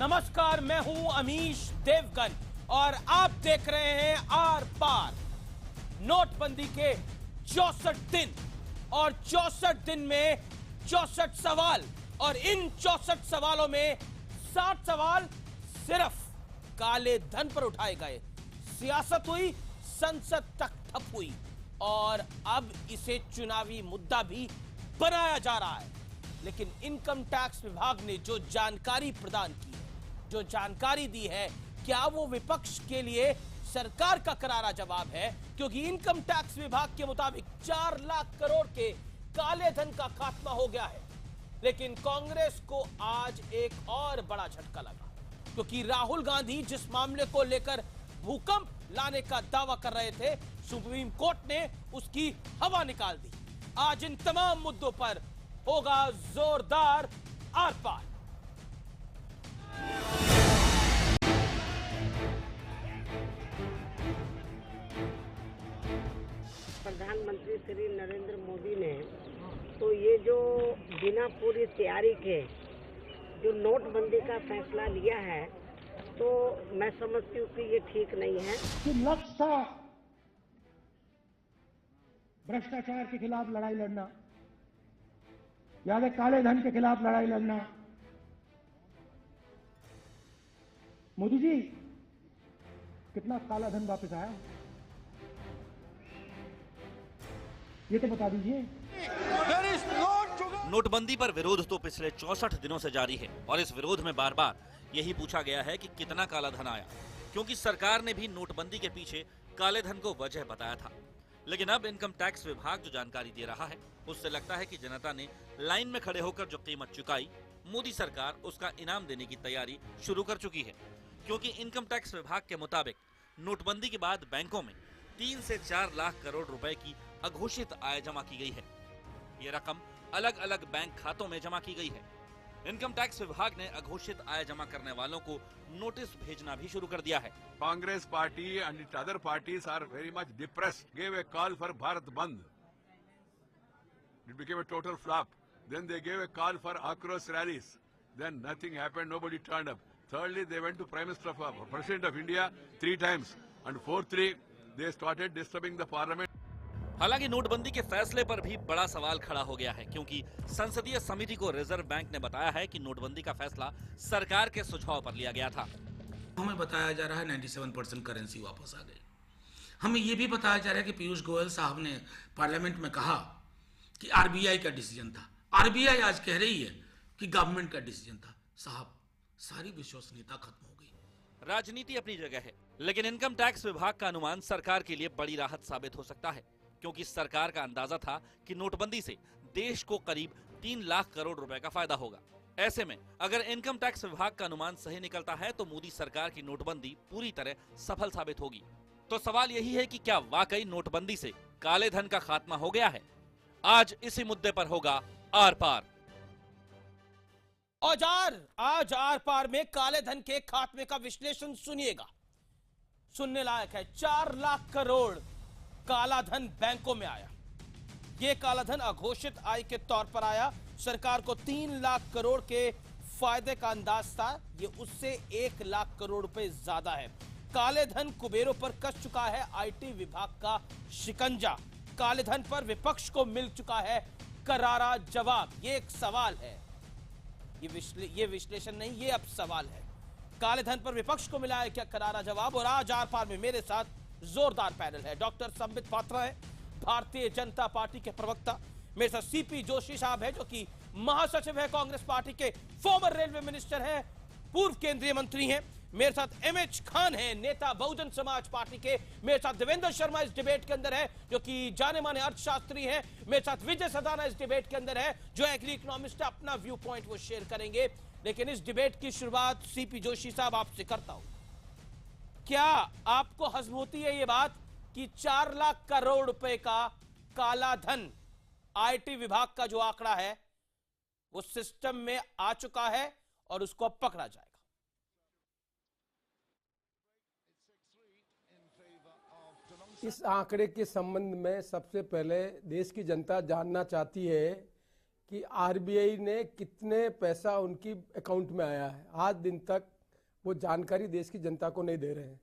नमस्कार, मैं हूं अमीश देवगन और आप देख रहे हैं आर पार। नोटबंदी के 64 दिन और 64 दिन में 64 सवाल, और इन 64 सवालों में 60 सवाल सिर्फ काले धन पर उठाए गए। सियासत हुई, संसद तक ठप हुई और अब इसे चुनावी मुद्दा भी बनाया जा रहा है। लेकिन इनकम टैक्स विभाग ने जो जानकारी प्रदान की है, जो जानकारी दी है, क्या वो विपक्ष के लिए सरकार का करारा जवाब है? क्योंकि इनकम टैक्स विभाग के मुताबिक 4 लाख करोड़ के काले धन का खात्मा हो गया है। लेकिन कांग्रेस को आज एक और बड़ा झटका लगा, क्योंकि राहुल गांधी जिस मामले को लेकर भूकंप लाने का दावा कर रहे थे, सुप्रीम कोर्ट ने उसकी हवा निकाल दी। आज इन तमाम मुद्दों पर होगा जोरदार आर पार। प्रधानमंत्री श्री नरेंद्र मोदी ने तो ये जो बिना पूरी तैयारी के जो नोटबंदी का फैसला लिया है, तो मैं समझती हूँ कि ये ठीक नहीं है। कि लक्ष्य था भ्रष्टाचार के खिलाफ लड़ाई लड़ना, याद है, काले धन के खिलाफ लड़ाई लड़ना। मोदी जी, कितना काला धन वापस आया ये तो बता दीजिए। नोटबंदी पर विरोध तो पिछले 64 दिनों से जारी है और इस विरोध में बार बार यही पूछा गया है कि कितना काला धन आया, क्योंकि सरकार ने भी नोटबंदी के पीछे काले धन को वजह बताया था। लेकिन अब इनकम टैक्स विभाग जो जानकारी दे रहा है, उससे लगता है कि जनता ने लाइन में खड़े होकर जो कीमत चुकाई, मोदी सरकार उसका इनाम देने की तैयारी शुरू कर चुकी है। क्योंकि इनकम टैक्स विभाग के मुताबिक नोटबंदी के बाद बैंकों में 3 से 4 लाख करोड़ रुपए की अघोषित आय जमा की गई है। ये रकम अलग अलग बैंक खातों में जमा की गई है। इनकम टैक्स विभाग ने अघोषित आय जमा करने वालों को नोटिस भेजना भी शुरू कर दिया है। Congress party and its other parties are very much depressed. Gave a call for Bharat Bandh. It became a total flop. Then they gave a call for Akros rallies. Then nothing happened. Nobody turned up. Thirdly, they went to President of India 3 times, and fourthly, they started disturbing the parliament. हालांकि नोटबंदी के फैसले पर भी बड़ा सवाल खड़ा हो गया है, क्योंकि संसदीय समिति को रिजर्व बैंक ने बताया है कि नोटबंदी का फैसला सरकार के सुझाव पर लिया गया था। हमें बताया जा रहा है 97% करेंसी वापस आ गई। हमें यह भी बताया जा रहा है कि पीयूष गोयल साहब ने पार्लियामेंट में कहा कि आरबीआई का डिसीजन था। आरबीआई आज कह रही है कि गवर्नमेंट का डिसीजन था। साहब, सारी विश्वसनीयता खत्म हो गई। राजनीति अपनी जगह है, लेकिन इनकम टैक्स विभाग का अनुमान सरकार के लिए बड़ी राहत साबित हो सकता है, क्योंकि सरकार का अंदाजा था कि नोटबंदी से देश को करीब 3 लाख करोड़ रुपए का फायदा होगा। ऐसे में अगर इनकम टैक्स विभाग का अनुमान सही निकलता है तो मोदी सरकार की नोटबंदी पूरी तरह सफल साबित होगी। तो सवाल यही है कि क्या वाकई नोटबंदी से काले धन का खात्मा हो गया है? आज इसी मुद्दे पर होगा आर पार। आज आर पार में काले धन के खात्मे का विश्लेषण सुनिएगा, सुनने लायक है। 4 लाख करोड़ काला धन बैंकों में आया। यह काला धन अघोषित आय के तौर पर आया। सरकार को 3 लाख करोड़ के फायदे का अंदाज था, यह उससे 1 लाख करोड़ रुपए ज्यादा है। काले धन कुबेरों पर कस चुका है आईटी विभाग का शिकंजा। काले धन पर विपक्ष को मिल चुका है करारा जवाब। यह एक सवाल है, यह विश्लेषण नहीं, यह अब सवाल है। काले धन पर विपक्ष को मिला है क्या करारा जवाब? और आज आर पार में मेरे साथ जोरदार पैनल है। डॉक्टर संबित पात्रा है, भारतीय जनता पार्टी के प्रवक्ता। मेरे साथ सीपी जोशी साहब है, जो कि महासचिव है कांग्रेस पार्टी के, फॉर्मर रेलवे मिनिस्टर हैं, पूर्व केंद्रीय मंत्री हैं। मेरे साथ एमएच खान है, नेता बहुजन समाज पार्टी के। मेरे साथ देवेंद्र शर्मा इस डिबेट के अंदर है, जो कि जाने माने अर्थशास्त्री हैं। मेरे साथ विजय सदाना इस डिबेट के अंदर है, जो एग्री इकोनॉमिस्ट है। अपना व्यू पॉइंट वो शेयर करेंगे। लेकिन इस डिबेट की शुरुआत सीपी जोशी साहब आपसे करता हूं। क्या आपको हजम होती है ये बात कि 4 लाख करोड़ रुपए का काला धन आईटी विभाग का जो आंकड़ा है वो सिस्टम में आ चुका है और उसको अब पकड़ा जाएगा? इस आंकड़े के संबंध में सबसे पहले देश की जनता जानना चाहती है कि आरबीआई ने कितने पैसा उनकी अकाउंट में आया है, आज दिन तक वो जानकारी देश की जनता को नहीं दे रहे हैं।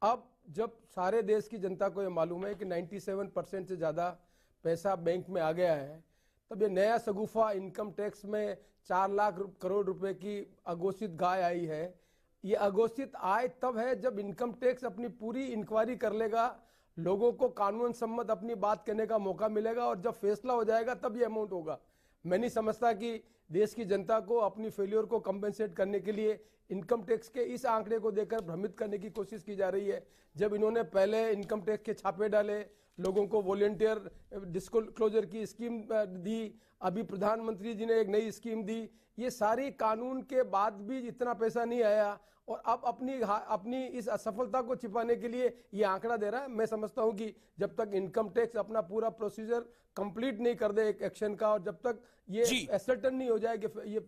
अब जब सारे देश की जनता को ये मालूम है कि 97% से ज़्यादा पैसा बैंक में आ गया है, तब ये नया शगुफा इनकम टैक्स में 4 लाख करोड़ रुपए की अघोषित गाय आई है। ये अघोषित आय तब है जब इनकम टैक्स अपनी पूरी इंक्वायरी कर लेगा, लोगों को कानून सम्मत अपनी बात कहने का मौका मिलेगा और जब फैसला हो जाएगा तब ये अमाउंट होगा। मैं नहीं समझता कि देश की जनता को अपनी फेलियर को कंपेंसेट करने के लिए इनकम टैक्स के इस आंकड़े को देकर भ्रमित करने की कोशिश की जा रही है। जब इन्होंने पहले इनकम टैक्स के छापे डाले, लोगों को वॉलेंटियर डिस्क्लोजर की स्कीम दी, अभी प्रधानमंत्री जी ने एक नई स्कीम दी, ये सारी कानून के बाद भी इतना पैसा नहीं आया और अब अपनी इस असफलता को छिपाने के लिए ये आंकड़ा दे रहा है। मैं समझता हूं कि जब तक इनकम टैक्स अपना पूरा प्रोसीजर कंप्लीट नहीं कर दे एक एक्शन का, और जब तक ये एसर्टन नहीं हो जाए कि ये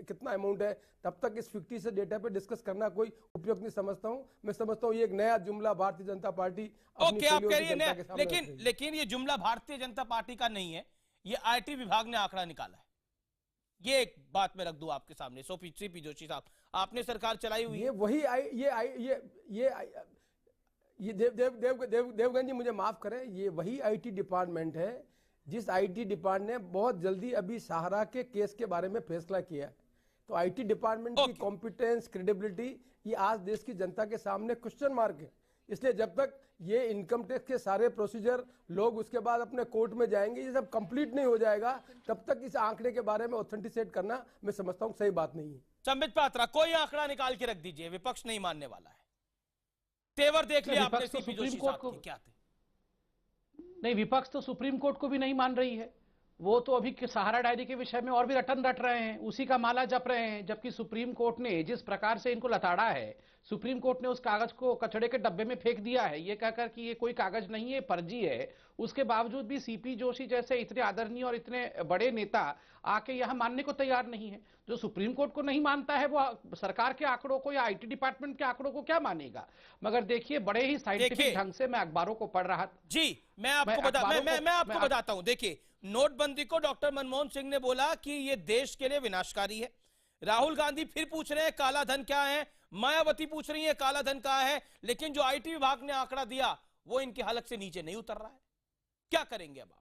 कितना अमाउंट है, तब तक इस फिक्टिशियस डेटा पे डिस्कस करना कोई उपयुक्त नहीं समझता हूं। मैं समझता हूं ये एक नया जुमला भारतीय जनता पार्टी ओके आप कह रही है, लेकिन ये जुमला भारतीय जनता पार्टी का नहीं है, ये आईटी विभाग ने आंकड़ा निकाला है। ये एक बात मैं रख दूं आपके सामने। सीपी जोशी साहब, आपने सरकार चलाई हुई है, ये देवगन जी मुझे माफ करें, ये वही आईटी डिपार्टमेंट है जिस आईटी डिपार्टमेंट ने बहुत जल्दी अभी सहारा के केस के बारे में फैसला किया है। तो आईटी डिपार्टमेंट की कॉम्पिटेंस, क्रेडिबिलिटी, ये आज देश की जनता के सामने क्वेश्चन मार्क है। इसलिए जब तक ये इनकम टैक्स के सारे प्रोसीजर लोग उसके बाद अपने कोर्ट में जाएंगे, ये सब कंप्लीट नहीं हो जाएगा, तब तक इस आंकड़े के बारे में ऑथेंटिकेट करना मैं समझता हूं सही बात नहीं है। संबित पात्रा, कोई आंकड़ा निकाल के रख दीजिए, विपक्ष नहीं मानने वाला है। तेवर देख लिया आपने सीपी जोशी साहब के क्या थे? नहीं, विपक्ष तो सुप्रीम कोर्ट को भी नहीं मान रही है। वो तो अभी सहारा डायरी के विषय में और भी रटन रट रहे हैं, उसी का माला जप रहे हैं, जबकि सुप्रीम कोर्ट ने जिस प्रकार से इनको लताड़ा है, सुप्रीम कोर्ट ने उस कागज को कचड़े के डब्बे में फेंक दिया है, ये कहकर कि ये कोई कागज नहीं है, फर्जी है। उसके बावजूद भी सीपी जोशी जैसे इतने आदरणीय और इतने बड़े नेता आके यहां मानने को तैयार नहीं है। जो सुप्रीम कोर्ट को नहीं मानता है वो सरकार के आंकड़ों को या आईटी डिपार्टमेंट के आंकड़ों को क्या मानेगा? मगर देखिए, बड़े ही साइंटिफिक ढंग से मैं अखबारों को पढ़ रहा था। जी, मैं आपको बताता हूं। देखिए, नोटबंदी को डॉक्टर मनमोहन सिंह ने बोला कि ये देश के लिए विनाशकारी है। राहुल गांधी फिर पूछ रहे हैं काला धन क्या है, मायावती पूछ रही है काला धन क्या है, लेकिन जो आईटी विभाग ने आंकड़ा दिया वो इनकी हलक से नीचे नहीं उतर रहा है। क्या करेंगे अब आप?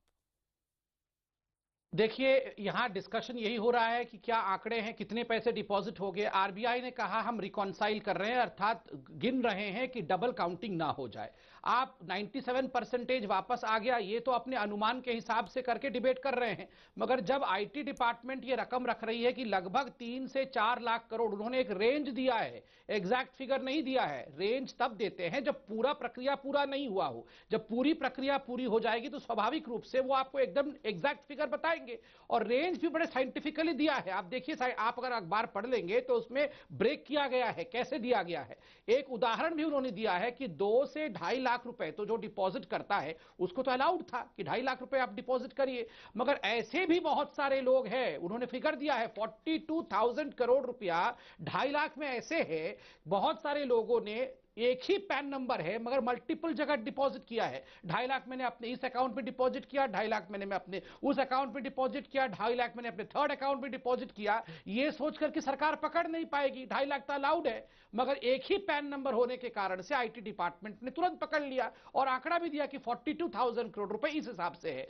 देखिए, यहां डिस्कशन यही हो रहा है कि क्या आंकड़े हैं, कितने पैसे डिपॉजिट हो गए। आरबीआई ने कहा हम रिकॉन्साइल कर रहे हैं, अर्थात गिन रहे हैं कि डबल काउंटिंग ना हो जाए। आप 97% वापस आ गया, ये तो अपने अनुमान के हिसाब से करके डिबेट कर रहे हैं। मगर जब आईटी डिपार्टमेंट ये रकम रख रही है कि लगभग 3 से 4 लाख करोड़, उन्होंने एक रेंज दिया है, एग्जैक्ट फिगर नहीं दिया है। रेंज तब देते हैं जब पूरा प्रक्रिया पूरा नहीं हुआ हो। जब पूरी प्रक्रिया पूरी हो जाएगी तो स्वाभाविक रूप से वो आपको एकदम एग्जैक्ट फिगर बताएंगे, और रेंज भी बड़े साइंटिफिकली दिया है। आप देखिए, आप अगर अखबार पढ़ लेंगे तो उसमें ब्रेक किया गया है, कैसे दिया गया है। एक उदाहरण भी उन्होंने दिया है कि 2 से 2.5 लाख रुपए तो जो डिपॉजिट करता है उसको तो अलाउड था कि 2.5 लाख रुपए आप डिपॉजिट करिए, मगर ऐसे भी बहुत सारे लोग हैं। उन्होंने फिगर दिया है 42,000 करोड़ रुपया 2.5 लाख में ऐसे है, बहुत सारे लोगों ने एक ही पैन नंबर है मगर मल्टीपल जगह डिपॉजिट किया है। 2.5 लाख मैंने अपने इस अकाउंट में डिपॉजिट किया, 2.5 लाख मैंने अपने उस अकाउंट में डिपॉजिट किया, 2.5 लाख मैंने अपने थर्ड अकाउंट में डिपॉजिट किया। ये सोचकर कि सरकार पकड़ नहीं पाएगी, 2.5 लाख तो अलाउड है, मगर एक ही पैन नंबर होने के कारण से आईटी डिपार्टमेंट ने तुरंत पकड़ लिया और आंकड़ा भी दिया कि 42,000 करोड़ रुपए इस हिसाब से है।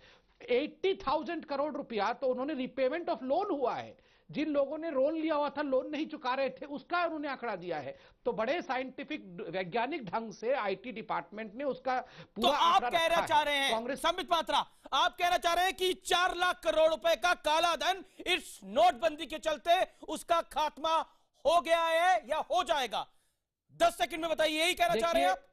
80,000 करोड़ रुपया तो उन्होंने रिपेमेंट ऑफ लोन हुआ है, जिन लोगों ने लोन लिया हुआ था, लोन नहीं चुका रहे थे, उसका उन्होंने आंकड़ा दिया है। तो बड़े साइंटिफिक वैज्ञानिक ढंग से आईटी डिपार्टमेंट ने उसका पूरा तो आप कहना चाह रहे हैं कांग्रेस, संबित पात्रा, आप कहना चाह रहे हैं कि 4 लाख करोड़ रुपए का काला धन इस नोटबंदी के चलते उसका खात्मा हो गया है या हो जाएगा? 10 सेकंड में बताइए, यही कहना चाह रहे हैं आप?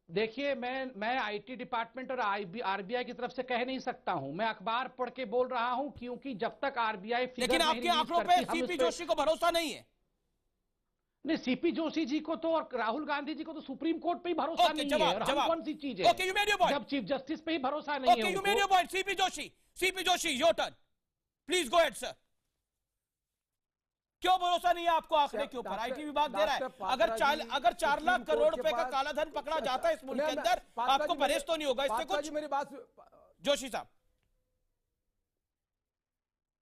देखिए, मैं आईटी डिपार्टमेंट और आरबीआई की तरफ से कह नहीं सकता हूं, मैं अखबार पढ़ के बोल रहा हूं, क्योंकि जब तक आरबीआई फिगर लेकिन आपके आंकड़ों पे सीपी जोशी को भरोसा नहीं है। नहीं, सीपी जोशी जी को तो और राहुल गांधी जी को तो सुप्रीम कोर्ट पे ही भरोसा नहीं है, और हम कौन सी चीज है जब चीफ जस्टिस पे ही भरोसा नहीं है। You made your point. CP Joshi your turn, please go ahead sir. क्यों भरोसा नहीं है आपको आंकड़े के ऊपर? आईटी विभाग दे रहा है अगर 4 लाख करोड़ रुपए का काला धन पकड़ा जाता है इस मुल्क के अंदर, आपको परहेज तो नहीं होगा इससे कुछ? मेरी बात जोशी साहब,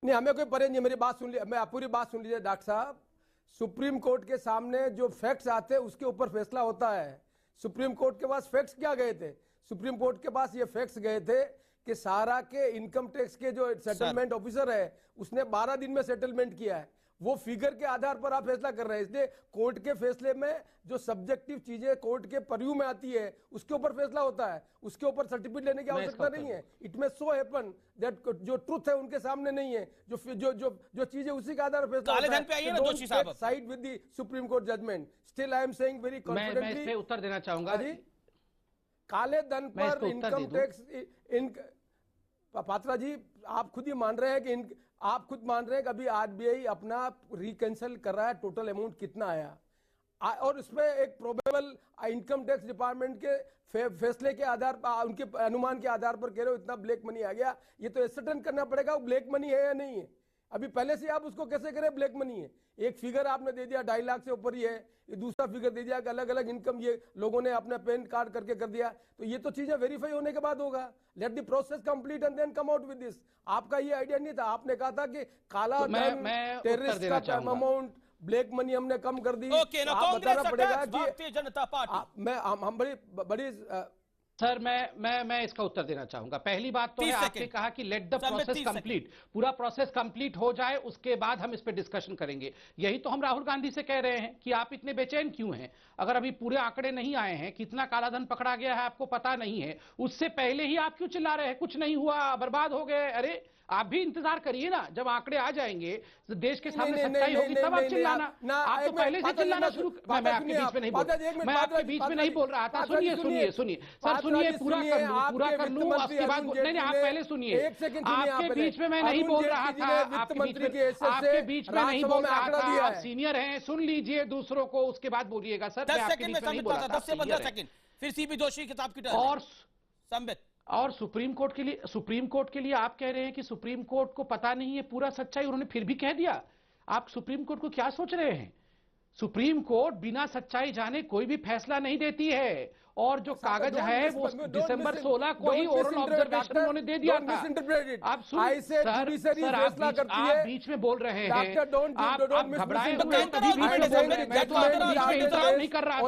नहीं, हमें कोई परहेज नहीं, मेरी बात सुन लीजिए, मैं पूरी बात सुन लीजिए डॉक्टर साहब। सुप्रीम कोर्ट के सामने जो फैक्ट्स आते हैं उसके ऊपर फैसला होता है। सुप्रीम कोर्ट के पास फैक्ट्स क्या गए थे? सुप्रीम कोर्ट के पास ये फैक्ट्स गए थे कि सारा के इनकम टैक्स के जो सेटलमेंट ऑफिसर है उसने 12 दिन में सेटलमेंट किया है। वो फिगर के आधार पर आप फैसला कर रहे हैं, इसलिए कोर्ट के फैसले में जो सब्जेक्टिव चीजें कोर्ट के पर्यू में आती है उसके ऊपर फैसला होता है, उसके ऊपर सर्टिफिकेट लेने की आवश्यकता नहीं है। इट में सो हैपन दैट जो ट्रुथ है उनके सामने नहीं है, जो चीजें उसी के आधार पर फैसला side with the supreme court judgment. Still I am saying very confidently, मैं इस पे उत्तर देना चाहूंगा जी। काले धन पर इनकम टैक्स, पात्रा जी आप खुद ही मान रहे हैं कि आप खुद मान रहे हैं कि अभी आरबीआई अपना रिकैंसल कर रहा है, टोटल अमाउंट कितना आया, और उसमें एक प्रोबेबल इनकम टैक्स डिपार्टमेंट के फैसले के आधार पर, उनके अनुमान के आधार पर कह रहे हो इतना ब्लैक मनी आ गया। ये तो एसर्टेन करना पड़ेगा वो ब्लैक मनी है या नहीं है। अभी पहले से आप उसको कैसे करें ब्लैक मनी है? एक फिगर आपने दे दिया 2.5 लाख से ऊपर ही है, ये दूसरा फिगर दे दिया कि अलग अलग इनकम ये लोगों ने अपना पैन कार्ड करके कर दिया। तो ये तो चीजें वेरीफाई होने के बाद होगा। Let the process complete and then come out with this. आपका ये आइडिया नहीं था, आपने कहा था कि काला धन, टेररिस्ट का अमाउंट, ब्लैक मनी हमने कम कर दी। आप बताना पड़ेगा कि भारतीय जनता पार्टी, हम बड़ी सर मैं इसका उत्तर देना चाहूंगा। पहली बात तो है आपने कहा कि लेट द प्रोसेस कंप्लीट, पूरा प्रोसेस कंप्लीट हो जाए उसके बाद हम इस पे डिस्कशन करेंगे। यही तो हम राहुल गांधी से कह रहे हैं कि आप इतने बेचैन क्यों हैं? अगर अभी पूरे आंकड़े नहीं आए हैं, कितना कालाधन पकड़ा गया है आपको पता नहीं है, उससे पहले ही आप क्यों चिल्ला रहे हैं कुछ नहीं हुआ, बर्बाद हो गए? अरे आप भी इंतजार करिए ना, जब आंकड़े आ जाएंगे तो देश के सामने सच्चाई होगी तब आप चिल्लाना। आप तो पहले से चिल्लाना शुरू। मैं आपके बीच में नहीं बोल रहा, मैं आपके बीच में नहीं बोल रहा था। सुनिए सुनिए सुनिए सर, सुनिए, पूरा कर लूं उसके बाद। नहीं आप पहले सुनिए, आपके बीच में मैं नहीं बोल रहा था, आपके बीच में नहीं बोल रहा था। आप सीनियर हैं, सुन लीजिए दूसरों को, उसके बाद बोलिएगा सर। 10 सेकंड में नहीं बोल रहा था, 10 से 15 सेकंड। फिर सीपी जोशी किताब की और संबित और सुप्रीम कोर्ट के लिए आप कह रहे हैं कि सुप्रीम कोर्ट को पता नहीं है पूरा सच्चाई, उन्होंने फिर भी कह दिया। आप सुप्रीम कोर्ट को क्या सोच रहे हैं? सुप्रीम कोर्ट बिना सच्चाई जाने कोई भी फैसला नहीं देती है, और जो कागज है वो दिसंबर 16 को ही ओरल ऑब्जर्वेशन उन्होंने दे दिया था। आप आप बीच में बोल रहे हैं, आप घबराए हुए, नहीं कर रहा था,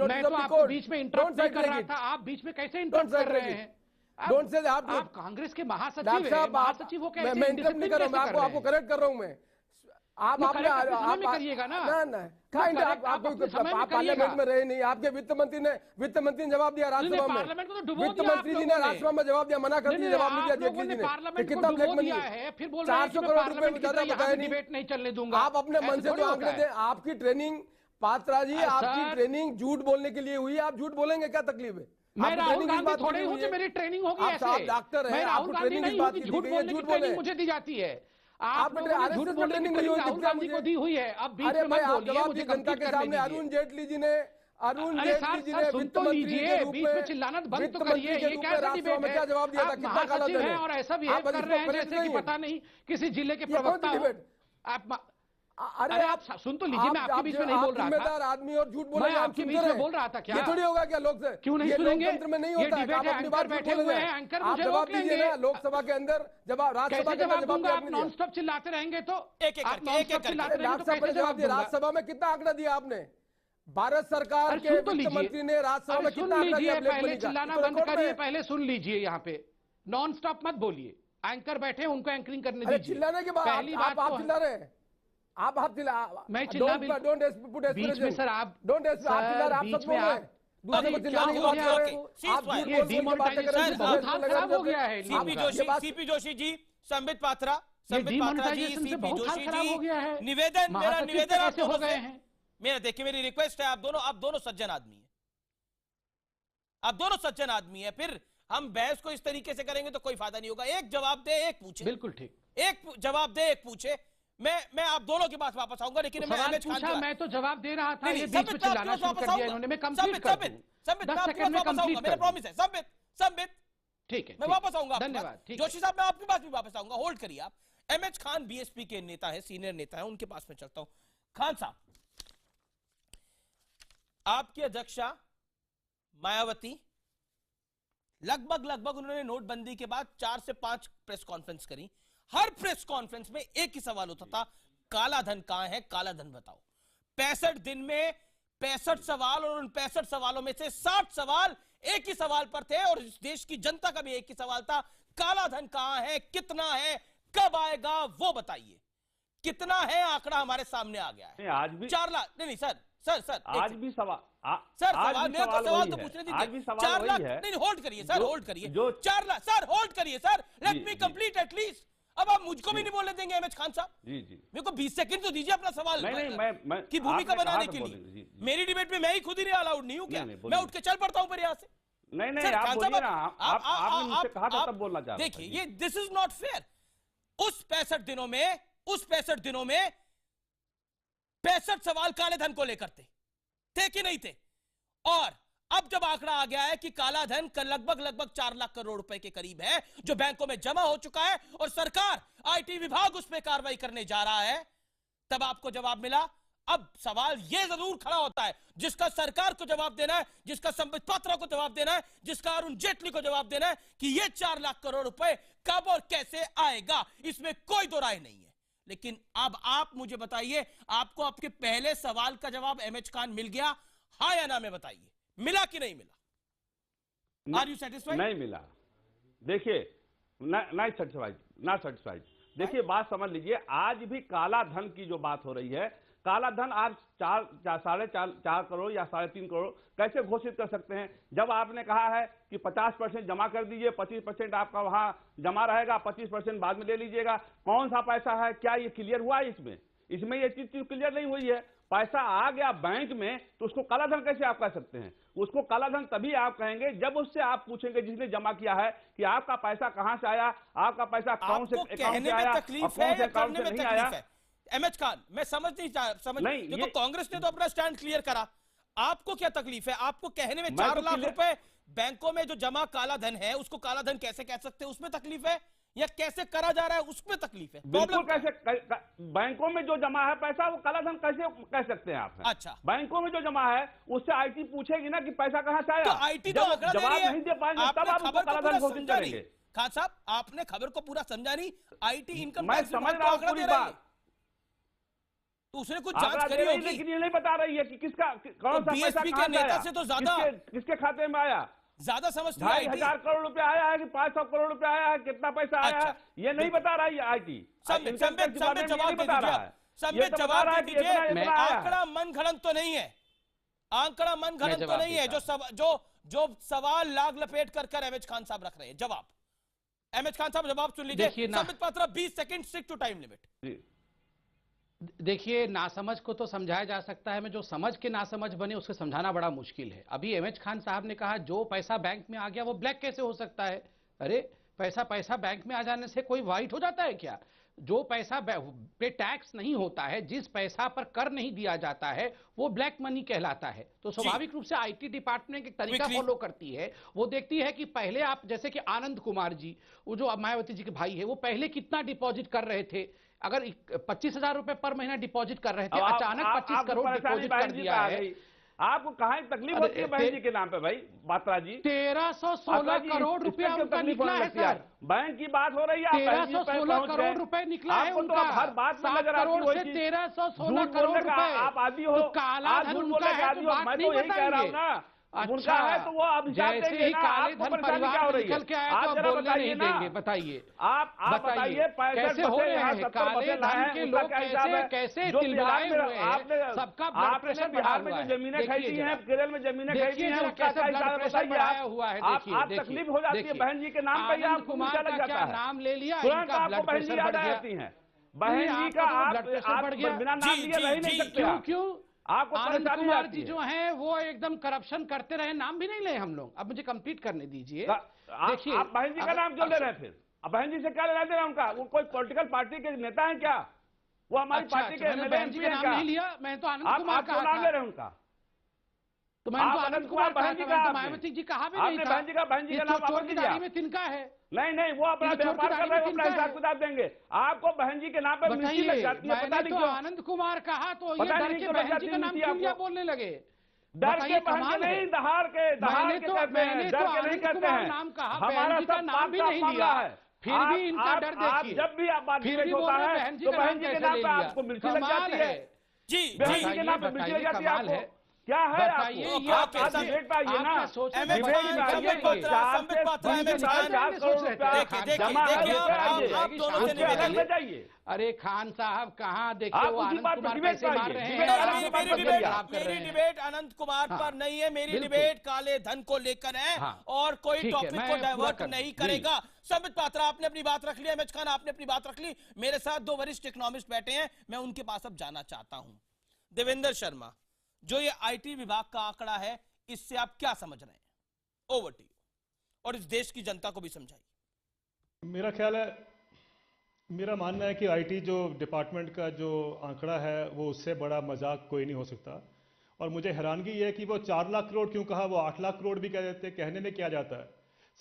मैं तो आपको बीच में इंटरप्ट नहीं कर रहा था, आप बीच में कैसे इंटरप्ट कर रहे हैं? आप कांग्रेस के महासचिव हो कैसे? मैं इंटरप्ट नहीं कर रहा हूं, आपको करेक्ट कर रहा हूं मैं। आप करिएगा ना, आप पार्लियामेंट में रहे नहीं, आपके वित्त मंत्री ने जवाब दिया राज्यसभा में, वित्त मंत्री जी ने राज्यसभा में जवाब दिया, मना कर दिया, जवाब नहीं दिया जेटली जी ने। कितना ब्लैक मनी है? 400 करोड़ रुपए ज्यादा बताया नहीं। डिबेट नहीं चलने दूंगा। आप अपने मन से जो आंकड़े थे, आपकी ट्रेनिंग पात्रा जी, आपकी ट्रेनिंग झूठ बोलने के लिए हुई है। आप झूठ बोलेंगे, क्या तकलीफ है? मैं राहुल गांधी थोड़ी हूं जो मेरी ट्रेनिंग होगी ऐसे। आप डॉक्टर हैं, राहुल गांधी नहीं हूं कि झूठ बोलने की ट्रेनिंग मुझे दी जाती है। आप झूठ बोलने की ट्रेनिंग राहुल गांधी को दी हुई है। अब बीच में मत बोलिए, मुझे जनता के सामने अरुण जेटली जी ने सुन तो लीजिए, बीच में चिल्लाना बंद तो करिए। ये कैसा डिबेट है? क्या जवाब दिया था? कितना काला धन है? और ऐसा बिहेव कर रहे हैं जैसे कि पता नहीं किसी जिले के प्रवक्ता हो आप। अरे आप सुन तो लीजिए, मैं आपके बीच में नहीं बोल रहा था। जिम्मेदार आदमी और झूठ बोल रहे हैं, मैं आपके बीच में बोल रहा था क्या? ये थोड़ी होगा क्या? लोग से क्यों नहीं सुनेंगे? में नहीं होता है, आप अपनी बात बैठे हुए हैं, एंकर मुझे जवाब दीजिए ना। लोकसभा के अंदर जब राज्यसभा के जवाब दूंगा, आप नॉन स्टॉप चिल्लाते रहेंगे तो जवाब दिया। राज्यसभा में कितना आंकड़ा दिया आपने? भारत सरकार के वित्त मंत्री ने राज्यसभा में कितना आंकड़ा दिया? पहले चिल्लाना बंद करिए, पहले सुन लीजिए। यहाँ पे नॉन स्टॉप मत बोलिए, एंकर बैठे उनको एंकरिंग करने दीजिए। चिल्लाने के बाद पहली बात आप चिल्ला रहे हैं, आप मैं चिल्ला बीच में सर, आप बीच में आप दूसरे को चिल्लाने की बात कर रहे हैं। आप ये डिमोनेटाइजेशन बहुत खराब हो गया है। सीपी जोशी जी, संबित पात्रा जी, सीपी जोशी जी, निवेदन, मेरा निवेदन आप दोनों से है। मेरा देखिए, मेरी रिक्वेस्ट है, आप दोनों सज्जन आदमी हैं, आप दोनों सज्जन आदमी हैं। फिर हम बहस को इस तरीके से करेंगे तो कोई फायदा नहीं होगा। एक जवाब दे, एक पूछे। बिल्कुल ठीक, एक जवाब दे, एक पूछे। मैं आप दोनों की बात वापस आऊंगा, लेकिन मैं तो जवाब दे रहा था, ये बीच में चिल्लाना शुरू कर दिया इन्होंने। मैं कंप्लीट कर दूं, 10 सेकंड में कंप्लीट कर, मेरा प्रॉमिस है। संबित ठीक है, मैं वापस आऊंगा। धन्यवाद। जोशी साहब, मैं आपकी बात भी वापस आऊंगा, होल्ड करिए आप। एमएच खान बीएसपी के नेता है, सीनियर नेता है, उनके पास में चलता हूं। खान साहब, आपकी अध्यक्षा मायावती लगभग उन्होंने नोटबंदी के बाद 4 से 5 प्रेस कॉन्फ्रेंस करी। हर प्रेस कॉन्फ्रेंस में एक ही सवाल होता था, काला धन कहां है, काला धन बताओ। 65 दिन में 65 सवाल, और उन 65 सवालों में से 60 सवाल एक ही सवाल पर थे, और इस देश की जनता का भी एक ही सवाल था, काला धन कहां है, कितना है, कब आएगा, वो बताइए। कितना है आंकड़ा हमारे सामने आ गया है। आज भी 4 लाख नहीं सर सर सर आज भी सवाल सर सवाल मेरा तो सवाल तो पूछने दीजिए। 4 लाख नहीं, होल्ड करिए सर, होल्ड करिए। 4 लाख सर, होल्ड करिए sir, let me complete at least. अब आप मुझको भी नहीं बोलने देंगे एमएच खान साहब? जी जी, मेरे को 20 सेकंड तो दीजिए अपना सवाल मैं की भूमिका बनाने के लिए। मेरी डिबेट में मैं ही खुद ही नहीं अलाउड नहीं हूं क्या? मैं उठ के चल पड़ता हूं पर यहां से। नहीं आप बोलिए ना, आपने मुझसे कहा था तब बोलना चाह रहा था। देखिए ये दिस इज नॉट फेयर। उस 65 दिनों में 65 सवाल काले धन को लेकर थे कि नहीं थे? और अब जब आंकड़ा आ गया है कि काला धन का लगभग 4 लाख करोड़ रुपए के करीब है जो बैंकों में जमा हो चुका है, और सरकार आईटी विभाग उस पर कार्रवाई करने जा रहा है, तब आपको जवाब मिला। अब सवाल यह जरूर खड़ा होता है, जिसका सरकार को जवाब देना है, जिसका संबित पात्रा को जवाब देना है, जिसका अरुण जेटली को जवाब देना है कि यह 4 लाख करोड़ रुपए कब और कैसे आएगा, इसमें कोई दो राय नहीं है। लेकिन अब आप मुझे बताइए, आपको आपके पहले सवाल का जवाब एमएच खान मिल गया, हाँ या ना में बताइए, मिला कि नहीं मिला? Are you satisfied? नहीं मिला। देखिए नहीं सेटिस्फाइड। देखिए बात समझ लीजिए, आज भी काला धन की जो बात हो रही है, काला धन आप 4.5 करोड़ या 3.5 करोड़ कैसे घोषित कर सकते हैं? जब आपने कहा है कि 50% जमा कर दीजिए, 25% आपका वहां जमा रहेगा, 25% बाद में ले लीजिएगा। कौन सा पैसा है, क्या ये क्लियर हुआ है? इसमें ये चीज क्लियर नहीं हुई है। पैसा आ गया बैंक में तो उसको काला धन कैसे आप कह सकते हैं? उसको काला धन तभी आप कहेंगे जब उससे आप पूछेंगे जिसने जमा किया है कि आपका पैसा कहां से आया, आपका पैसा कौन से अकाउंट से आया और कौन से अकाउंट से नहीं आया। एमएच खान, मैं समझ नहीं, देखो कांग्रेस ने तो अपना स्टैंड क्लियर करा, आपको क्या तकलीफ है? आपको कहने में 4 लाख रुपए बैंकों में जो जमा काला धन है उसको काला धन कैसे कह सकते हैं, उसमें तकलीफ है? या कैसे करा जा रहा है उसमें तकलीफ है? बिल्कुल कैसे बैंकों में जो जमा है पैसा वो काला धन कैसे कह सकते हैं आप? अच्छा, बैंकों में जो जमा है उससे आईटी पूछेगी ना कि पैसा कहां से आया, तो आईटी तो जवाब नहीं दे पाएंगे तब आप उसको काला धन घोषित करेंगे। खान साहब आपने खबर को पूरा समझा नहीं, आईटी इनकम मैं समझ रहा हूं पूरी बात, तो उसने कुछ जांच करी होगी, लेकिन ये नहीं बता रही है कि किसका कौन सा पैसा के नेता से तो ज्यादा किसके खाते में आया, ज्यादा समझती है। 2,500 करोड़ रुपए आया है कि 500 करोड़ रुपए आया है, कितना पैसा आया है ये नहीं बता रही है आईटी। जवाब दे दीजिए, आंकड़ा मनगढ़ंत तो नहीं है, आंकड़ा मनगढ़ंत तो नहीं है जो सवाल लाग लपेट कर एमएच खान साहब रख रहे हैं। जवाब एमएच खान साहब जवाब सुन लीजिए, Sambit Patra 20 second, stick to time limit. देखिए नासमझ को तो समझाया जा सकता है, मैं जो समझ के नासमझ बने उसको समझाना बड़ा मुश्किल है। अभी एमएच खान साहब ने कहा जो पैसा बैंक में आ गया वो ब्लैक कैसे हो सकता है? अरे पैसा बैंक में आ जाने से कोई वाइट हो जाता है क्या? जो पैसा पे टैक्स नहीं होता है, जिस पैसा पर कर नहीं दिया जाता है वो ब्लैक मनी कहलाता है। तो स्वाभाविक रूप से आईटी डिपार्टमेंट एक तरीका फॉलो करती है, वो देखती है कि पहले आप जैसे कि आनंद कुमार जी, वो जो मायावती जी के भाई है, वो पहले कितना डिपॉजिट कर रहे थे। अगर 25,000 रुपए पर महीना डिपॉजिट कर रहे थे, अचानक 25 करोड़ डिपॉजिट कर दिया है। आपको कहाँ तकलीफ होती है बहन जी के नाम पे भाई बात्रा जी? 1316 करोड़ रुपया उनका निकला है सर। बैंक की बात हो रही है, 1316 करोड़ रुपए निकला है उनका। हर बात में नजर आती है 1316 करोड़ रुपए। आप आदि हो, काला धन उनका है तो बात नहीं बताएंगे। अच्छा है तो वो अब जैसे ही काले धन परिवार निकल के आया तो आप बोलने नहीं देंगे। बताइए आप बताइए कैसे हो रहे हैं काले धन के लोग, कैसे तिलमिलाए हुए हैं, सबका ब्लड प्रेशर बिहार में जो जमीनें खरीदी हैं, केरल में जमीनें खरीदी हैं, कैसे ब्लड प्रेशर बढ़ाया हुआ है। आप तकलीफ हो जाती है बहन जी के नाम पर, आनंद कुमार का क्या नाम ले लिया, तुरंत आपको बहन जी याद आ जाती है। बहन जी का आप बिना नाम लिए रह नहीं सकते। क्यों? आपको आनंद कुमार जी जो हैं वो एकदम करप्शन करते रहे, नाम भी नहीं ले हम लोग। अब मुझे कंप्लीट करने दीजिए। देखिए आप बहन जी का नाम क्यों ले रहे हैं फिर? अब बहन जी से क्या लेना देना उनका? वो कोई पॉलिटिकल पार्टी के नेता है क्या? वो हमारी पार्टी के बहन जी का नाम नहीं लिया, मैं तो आनंद कुमार का नाम ले रहे हैं उनका। तो मैंने तो आनंद कुमार बहन जी का, मायावती जी कहा भी नहीं था। बहन जी का नाम चोर की दाढ़ी में तिनका है। नहीं वो अपना व्यापार कर रहे हैं, अपना हिसाब किताब देंगे आपको। बहन जी के नाम पे मिर्ची लग जाती है, पता नहीं क्यों। आनंद कुमार कहा तो ये डर के बहन जी का नाम क्यों लिया बोलने लगे? डर के बहन जी नहीं, दहाड़ के कहते हैं, डर के नहीं कहते हैं। नाम कहा, हमारा नाम भी नहीं लिया है। फिर भी इनका डर देखिए, जब भी आप बात फिर भी होता बोल रहे है बहन जी तो का बहन नाम जी के कैसे नाम ले पे लिया? आपको मिर्ची लग कमाल जाती है। है। जी बहन जी जी के नाम पे मिर्ची लग जाती है कमाल आपको। है। क्या है बताइए, आपको? ये आप कैसा- डिबेट पे आइए ना, आपका सोच में अहमद बड़ी खान, है, संबित बताइए। पात्रा, संबित पात्रा, अहमद खान, 4 करोड़ रुपया देखिए जमा है, देखिए वो पे आइए। आप दोनों से उसके अलग निवेदन में जाइए। अरे खान साहब कहाँ देखिए, आप वो उसी आनंद बात पे कुमार डिबेट पैसे पे मार आइए। रहे हैं, डिबेट आराम आराम से से बात बात करिए। करिए, आप कर मेरी रहे हैं। डिबेट अनंत कुमार हाँ, पर नहीं है, मेरी बिल्कुल। डिबेट काले धन को लेकर है हाँ, और कोई ठीक है, टॉपिक मैं को पूरा डाइवर्ट कर- नहीं जी। करेगा। संबित पात्रा आपने अपनी बात रख ली, अहमद खान आपने अपनी बात रख ली, मेरे साथ दो वरिष्ठ इकोनॉमिस्ट बैठे हैं, मैं उनके पास अब जाना चाहता हूं। देवेंद्र शर्मा, जो ये आईटी विभाग का आंकड़ा है, इससे आप क्या समझ रहे हैं? ओवर टू यू, और इस देश की जनता को भी समझाइए। मेरा ख्याल है, मेरा मानना है कि आईटी जो डिपार्टमेंट का जो आंकड़ा है वो उससे बड़ा मजाक कोई नहीं हो सकता। और मुझे हैरानगी ये है कि वो 4 लाख करोड़ क्यों कहा, वो 8 लाख करोड़ भी कह देते, कहने में क्या जाता है।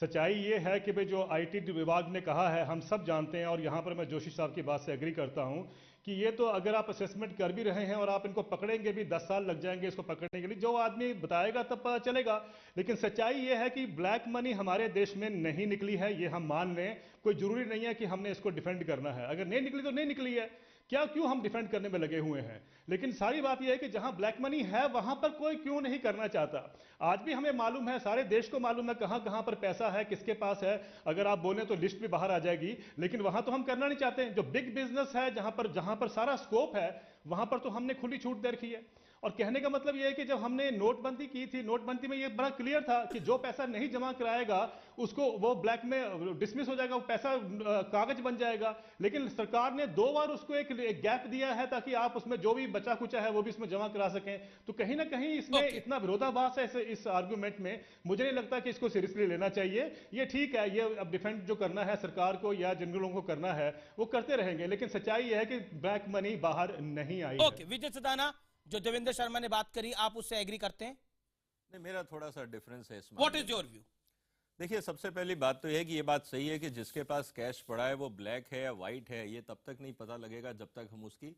सच्चाई ये है कि भाई जो आईटी विभाग ने कहा है, हम सब जानते हैं, और यहाँ पर मैं जोशी साहब की बात से एग्री करता हूँ कि ये तो अगर आप असेसमेंट कर भी रहे हैं और आप इनको पकड़ेंगे भी, 10 साल लग जाएंगे इसको पकड़ने के लिए, जो आदमी बताएगा तब पता चलेगा। लेकिन सच्चाई ये है कि ब्लैक मनी हमारे देश में नहीं निकली है, ये हम मान लें। कोई जरूरी नहीं है कि हमने इसको डिफेंड करना है, अगर नहीं निकली तो नहीं निकली है, क्या क्यों हम डिफेंड करने में लगे हुए हैं। लेकिन सारी बात यह है कि जहां ब्लैक मनी है वहां पर कोई क्यों नहीं करना चाहता। आज भी हमें मालूम है, सारे देश को मालूम है कहां कहां पर पैसा है, किसके पास है। अगर आप बोले तो लिस्ट भी बाहर आ जाएगी, लेकिन वहां तो हम करना नहीं चाहते। जो बिग बिजनेस है, जहां पर सारा स्कोप है, वहां पर तो हमने खुली छूट दे रखी है। और कहने का मतलब यह है कि जब हमने नोटबंदी की थी, नोटबंदी में यह बड़ा क्लियर था कि जो पैसा नहीं जमा कराएगा उसको वो ब्लैक में डिसमिस हो जाएगा, वो पैसा कागज बन जाएगा। लेकिन सरकार ने 2 बार उसको एक गैप दिया है ताकि आप उसमें जो भी बचा कुचा है वो भी इसमें जमा करा सकें। तो कहीं ना कहीं इसमें इतना विरोधाभास है इस आर्गुमेंट में, मुझे नहीं लगता कि इसको सीरियसली लेना चाहिए। ये ठीक है, ये अब डिफेंड जो करना है सरकार को या जिन लोगों को करना है वो करते रहेंगे, लेकिन सच्चाई यह है कि ब्लैक मनी बाहर नहीं आई। ओके, विजय सदाना, जो देवेंद्र शर्मा ने बात करी, आप उससे एग्री करते हैं? नहीं, मेरा थोड़ा सा डिफरेंस है इसमें। What is your view? देखिए, सबसे पहली बात तो यह है कि ये बात सही है कि जिसके पास कैश पड़ा है वो ब्लैक है या वाइट है, ये तब तक नहीं पता लगेगा जब तक हम उसकी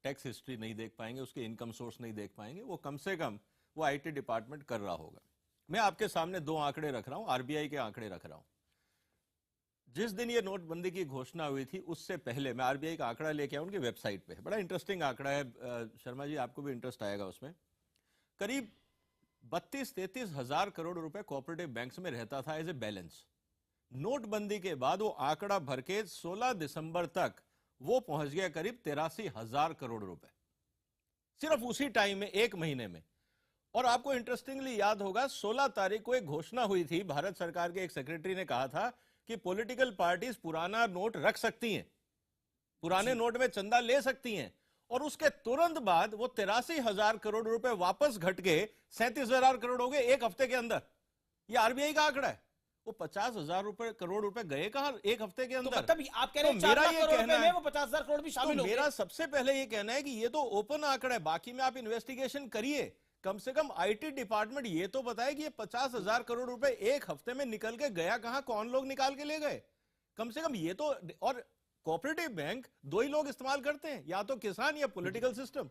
टैक्स हिस्ट्री नहीं देख पाएंगे, उसके इनकम सोर्स नहीं देख पाएंगे। वो कम से कम वो आईटी डिपार्टमेंट कर रहा होगा। मैं आपके सामने 2 आंकड़े रख रहा हूं, आरबीआई के आंकड़े रख रहा हूं। जिस दिन ये नोटबंदी की घोषणा हुई थी उससे पहले मैं आरबीआई का आंकड़ा लेके आया उनकी वेबसाइट पे। बड़ा इंटरेस्टिंग आंकड़ा है, शर्मा जी आपको भी इंटरेस्ट आएगा उसमें। करीब 32-33 हजार करोड़ रुपए कोऑपरेटिव बैंक्स में रहता था एज ए बैलेंस। नोटबंदी के बाद वो आंकड़ा भर के 16 दिसंबर तक वो पहुंच गया करीब 83 हजार करोड़ रुपए, सिर्फ उसी टाइम में, 1 महीने में। और आपको इंटरेस्टिंगली याद होगा, 16 तारीख को एक घोषणा हुई थी, भारत सरकार के एक सेक्रेटरी ने कहा था कि पॉलिटिकल पार्टीज पुराना नोट रख सकती हैं, पुराने नोट में चंदा ले सकती हैं। और उसके तुरंत बाद वो 83 हजार करोड़ रुपए वापस घट के 37 हजार करोड़ हो गए 1 हफ्ते के अंदर। ये आरबीआई का आंकड़ा है। वो 50 हजार करोड़ रुपए गए कहां 1 हफ्ते के अंदर? तो मतलब आप कह रहे हैं 4 लाख करोड़ रुपए में वो 50,000 करोड़ भी शामिल हो गए। मेरा सबसे पहले ये कहना है कि ये तो ओपन आंकड़ा है, बाकी में आप इन्वेस्टिगेशन करिए। कम से कम आईटी डिपार्टमेंट ये तो बताए कि ये 50,000 करोड़ रुपए 1 हफ्ते में निकल के गया कहां, कौन लोग निकाल के ले गए, कम से कम ये तो। और कोऑपरेटिव बैंक 2 ही लोग इस्तेमाल करते हैं, या तो किसान या पॉलिटिकल सिस्टम।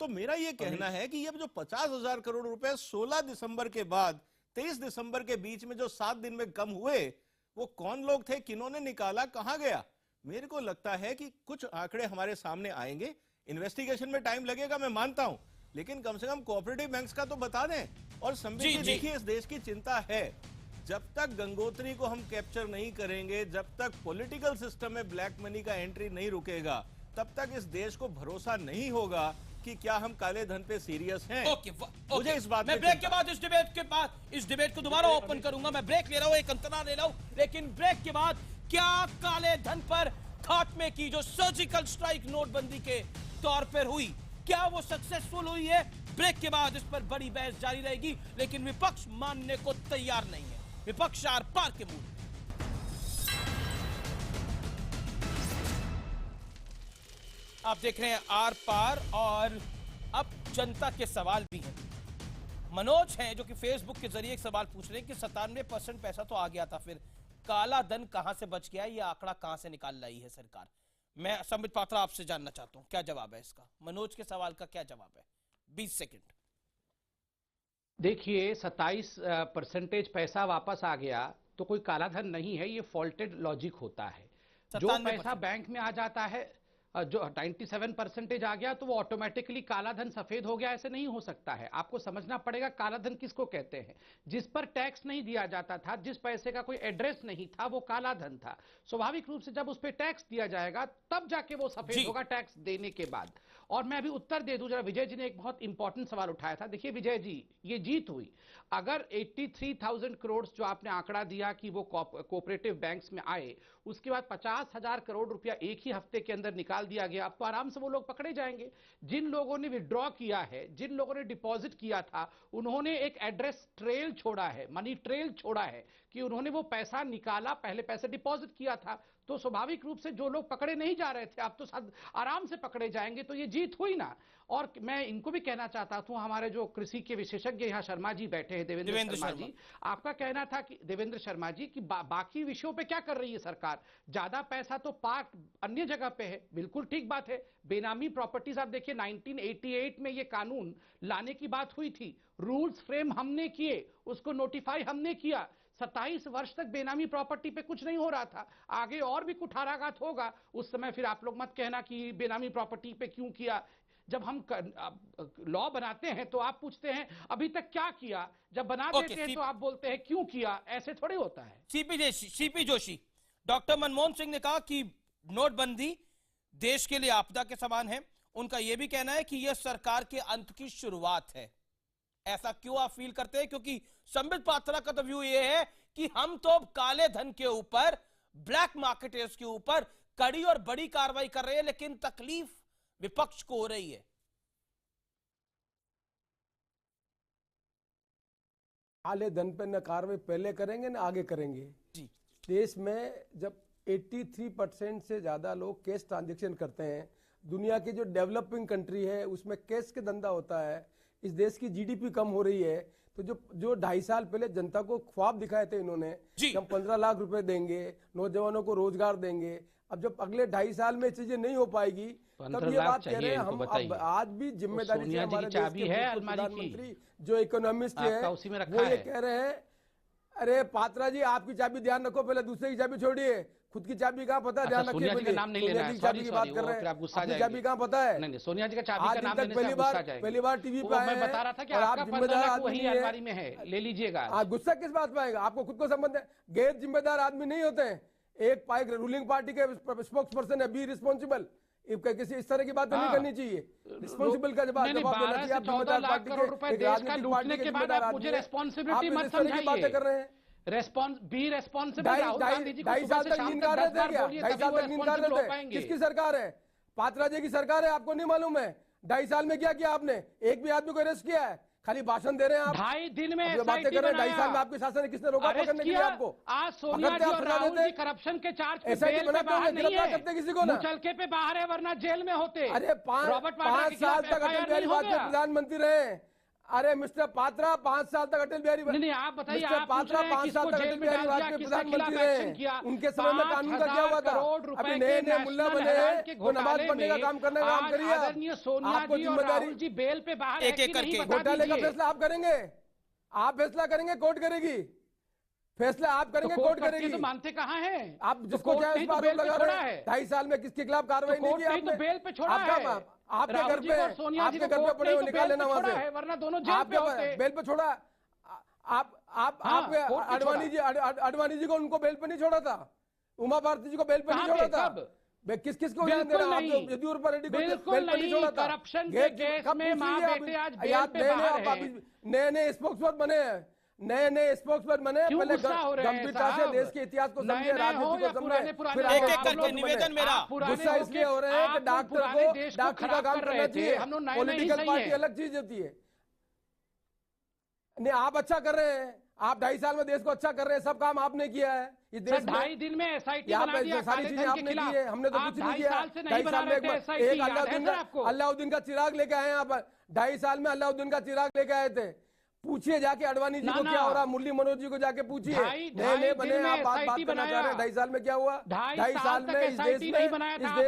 तो मेरा ये कहना है कि ये जो 50,000 करोड़ रुपए 16 दिसंबर के बाद 23 दिसंबर के बीच में जो 7 दिन में कम हुए, वो कौन लोग थे, किन्होंने निकाला, कहां गया? मेरे को लगता है कि कुछ आंकड़े हमारे सामने आएंगे। इन्वेस्टिगेशन में टाइम लगेगा, मैं मानता हूं, लेकिन कम से कम कोऑपरेटिव बैंक्स का तो बता दें। और संबित जी देखिए, इस देश की चिंता है, जब तक गंगोत्री को हम कैप्चर नहीं करेंगे, जब तक पॉलिटिकल सिस्टम में ब्लैक मनी का एंट्री नहीं रुकेगा, तब तक इस देश को भरोसा नहीं होगा कि क्या हम काले धन पे सीरियस हैं। मुझे इस बात मैं ब्रेक के बाद इस डिबेट को दोबारा ओपन करूंगा। मैं ब्रेक ले रहा हूं, एक अंतराल ले रहा हूं, लेकिन ब्रेक के बाद क्या काले धन पर खात्मे की जो सर्जिकल स्ट्राइक नोटबंदी के तौर पर हुई, क्या वो सक्सेसफुल हुई है? ब्रेक के बाद इस पर बड़ी बहस जारी रहेगी, लेकिन विपक्ष मानने को तैयार नहीं है। विपक्ष आर पार के मूड। आप देख रहे हैं आर पार, और अब जनता के सवाल भी हैं। मनोज हैं जो कि फेसबुक के जरिए एक सवाल पूछ रहे हैं कि 97% पैसा तो आ गया था, फिर काला धन कहां से बच गया, ये आंकड़ा कहां से निकाल लाई है सरकार? मैं संबित पात्रा आपसे जानना चाहता हूं, क्या जवाब है इसका? मनोज के सवाल का क्या जवाब है? 20 सेकंड। देखिए, 27% पैसा वापस आ गया तो कोई कालाधन नहीं है, ये फॉल्टेड लॉजिक होता है। जो 97% पैसा बैंक में आ जाता है, जो 97% आ गया तो वो ऑटोमेटिकली कालाधन सफेद हो गया, ऐसे नहीं हो सकता है। आपको समझना पड़ेगा कालाधन किसको कहते हैं। जिस पर टैक्स नहीं दिया जाता था, जिस पैसे का कोई एड्रेस नहीं था, वो कालाधन था। स्वाभाविक रूप से जब उस पर टैक्स दिया जाएगा तब जाके वो सफेद होगा, टैक्स देने के बाद। और मैं अभी उत्तर दे दूं जरा, विजय जी ने एक बहुत इंपॉर्टेंट सवाल उठाया था। देखिए विजय जी, ये जीत हुई। अगर 83,000 करोड़ जो आपने आंकड़ा दिया कि वो कोऑपरेटिव बैंक्स में आए, उसके बाद 50,000 करोड़ रुपया एक ही हफ्ते के अंदर निकाल दिया गया, अब तो आराम से वो लोग पकड़े जाएंगे। जिन लोगों ने विड्रॉ किया है, जिन लोगों ने डिपॉजिट किया था, उन्होंने एक एड्रेस ट्रेल छोड़ा है, मनी ट्रेल छोड़ा है कि उन्होंने वो पैसा निकाला, पहले पैसे डिपॉजिट किया था। तो स्वाभाविक रूप से जो लोग पकड़े नहीं जा रहे थे, अब तो आराम से पकड़े जाएंगे। तो ये जीत हुई ना। और मैं इनको भी कहना चाहता हूं, हमारे जो कृषि के विशेषज्ञ यहाँ शर्मा जी बैठे हैं, देवेंद्र शर्मा जी, आपका कहना था कि देवेंद्र शर्मा जी कि बाकी विषयों पे क्या कर रही है सरकार, ज्यादा पैसा तो पार्क अन्य जगह पे है। बिल्कुल ठीक बात है। बेनामी प्रॉपर्टीज आप देखिए, 1988 में ये कानून लाने की बात हुई थी, रूल्स फ्रेम हमने किए, उसको नोटिफाई हमने किया। 27 वर्ष तक बेनामी प्रॉपर्टी पे कुछ नहीं हो रहा था। आगे और भी कुठाराघात होगा, उस समय फिर आप लोग मत कहना कि बेनामी प्रॉपर्टी पे क्यों किया। जब हम लॉ बनाते हैं तो आप पूछते हैं अभी तक क्या किया, जब बना देते हैं तो आप बोलते हैं क्यों किया। ऐसे थोड़ी होता है। सीपी जोशी, डॉक्टर मनमोहन सिंह ने कहा कि नोटबंदी देश के लिए आपदा के समान है। उनका यह भी कहना है कि यह सरकार के अंत की शुरुआत है। ऐसा क्यों आप फील करते हैं? क्योंकि संबित पात्रा का तो व्यू यह है कि हम तो काले धन के ऊपर, ब्लैक मार्केटर्स के ऊपर कड़ी और बड़ी कार्रवाई कर रहे हैं, लेकिन तकलीफ विपक्ष को हो रही है। काले धन पे न कार्रवाई पहले करेंगे न आगे करेंगे जी। देश में जब 83% से ज्यादा लोग कैश ट्रांजैक्शन करते हैं, दुनिया की जो डेवलपिंग कंट्री है उसमें कैश के धंधा होता है, इस देश की जीडीपी कम हो रही है। तो जो 2.5 साल पहले जनता को ख्वाब दिखाए थे इन्होंने कि हम 15 लाख रुपए देंगे, नौजवानों को रोजगार देंगे, अब जब अगले 2.5 साल में चीजें नहीं हो पाएगी तब ये बात कह रहे हैं हम। अब आज भी जिम्मेदारी से हमारे देश के प्रधानमंत्री जो इकोनॉमिस्ट है वो ये कह रहे हैं, अरे पात्रा जी आपकी चाबी ध्यान रखो, पहले दूसरे की चाबी छोड़िए, खुद की चाबी कहाँ पता है, ध्यान रखिए। सोनिया जी का नाम नहीं लेना है, चाबी की बात कर रहे हैं, अपनी चाबी कहाँ पता है? नहीं, सोनिया जी का चाबी का नाम लेने से गुस्सा जाएंगे। पहली बार टीवी पे आए हैं, बता रहा था कि आप जिम्मेदार आदमी अलमारी में है, ले लीजिएगा। आप गुस्सा किस बात पे आएगा? आपको खुद को संबंध है, गैर जिम्मेदार आदमी नहीं होते हैं। एक रूलिंग पार्टी के स्पोक्स पर्सन है, बी रिस्पॉन्सिबल। किसी इस तरह की बात नहीं करनी चाहिए। रिस्पॉन्सिबल का जवाब देना चाहिए। आप जिम्मेदार पार्टी के एक राजनीतिक पार्टी के जिम्मेदार आदमी हैं, आप इस तरह की बातें कर रहे हैं। रिस्पॉन्सिबल 2.5 साल तक नींद कर रहे थे क्या? 2.5 साल तक नींद कर रहे थे? किसकी सरकार है? पात्रा जी की सरकार है, आपको नहीं मालूम है? 2.5 साल में क्या किया आपने? एक भी आदमी को अरेस्ट किया है? खाली भाषण दे रहे हैं आप। 2.5 दिन में बातें कर रहे हैं। 2.5 साल में आपके शासन ने किसने रोका पकड़ने के लिए आपको? आज सोनिया जी और राहुल जी करप्शन के चार्ज पे बेल पे बाहर नहीं है, करते किसी को ना, मुचलके पे बाहर है, वरना जेल में होते। अरे 5 साल तक अटल बिहारी वाजपेयी प्रधानमंत्री रहे। अरे मिस्टर पात्रा 5 साल तक अटल बिहारी, नहीं आप बताइए, आप 5 साल तक अटल बिहारी वाजपेयी प्रधानमंत्री रहे, उनके समय में कानून का क्या हुआ था? अभी नए मुल्ला बने हैं तो नमाज पढ़ने का काम करने का काम करिए। आपको जिम्मेदारी बेल पे बाहर एक करके घोटाले का फैसला आप करेंगे, आप फैसला करेंगे, कोर्ट करेगी। फैसला आप करेंगे, कोर्ट करेगी। तो मानते कहाँ हैं आप? जिसको चाहे उस पर आरोप लगा रहे हैं। 2.5 साल में किसके खिलाफ कार्रवाई नहीं की आपने? बेल पे छोड़ा है। आपके घर पे, आपके घर पे पड़े हुए निकाल लेना वहां से, वरना दोनों जेल पे होते। बेल पे छोड़ा आप अडवाणी जी को उनको बेल पे नहीं छोड़ा था? उमा भारती जी को बेल पे नहीं छोड़ा था? किस को ध्यान दे रहे हैं आप? येदियुरप्पा रेड्डी को बेल पे नहीं छोड़ा था? करप्शन के केस में मां बेटे आज बेल पे बाहर हैं। नए स्पोक्सपर्सन बने हैं, नए स्पोक्सपर्सन बने। पहले गंभीरता से देश के इतिहास को समझे, राजनीति को समझे, फिर एक करके निवेदन मेरा। गुस्सा इसलिए हो रहे हैं कि डॉक्टर का काम करना चाहिए, पॉलिटिकल पार्टी अलग चीज होती है। नहीं, आप अच्छा कर रहे हैं, आप 2.5 साल में देश को अच्छा कर रहे हैं, सब काम आपने किया है। ये देश 2.5 दिन में SIT बना दिया, सारी चीजें आपने की है, हमने तो कुछ नहीं किया। 2.5 साल में एक अल्लाउद्दीन का चिराग लेके आए हैं आप। 2.5 साल में अल्लाउद्दीन का चिराग लेके आए थे। पूछिए जाके अडवाणी जी को क्या हो रहा, मुरली मनोज जी को जाके पूछिए। नए बने आप बात करना चाह रहे हैं, 2.5 साल में क्या हुआ? 2.5 साल में इस देश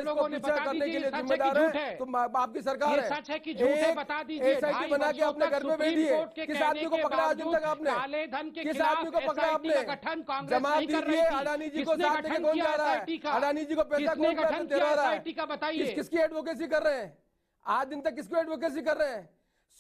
को पीछा करने के लिए जिम्मेदार है तो आपकी सरकार है। सच है कि झूठ है, बता दीजिए। SIT बना के अपने घर में बैठी है, किस आदमी को पकड़ा आज दिन तक आपने? काले धन के किस आदमी को पकड़ा आपने? जमा दीजिए। अडानी जी को साथ लेके कौन जा रहा है? अडानी जी को पैसा कौन दे रहा है? किसकी एडवोकेसी कर रहे हैं आज दिन तक? किसको एडवोकेसी कर रहे हैं?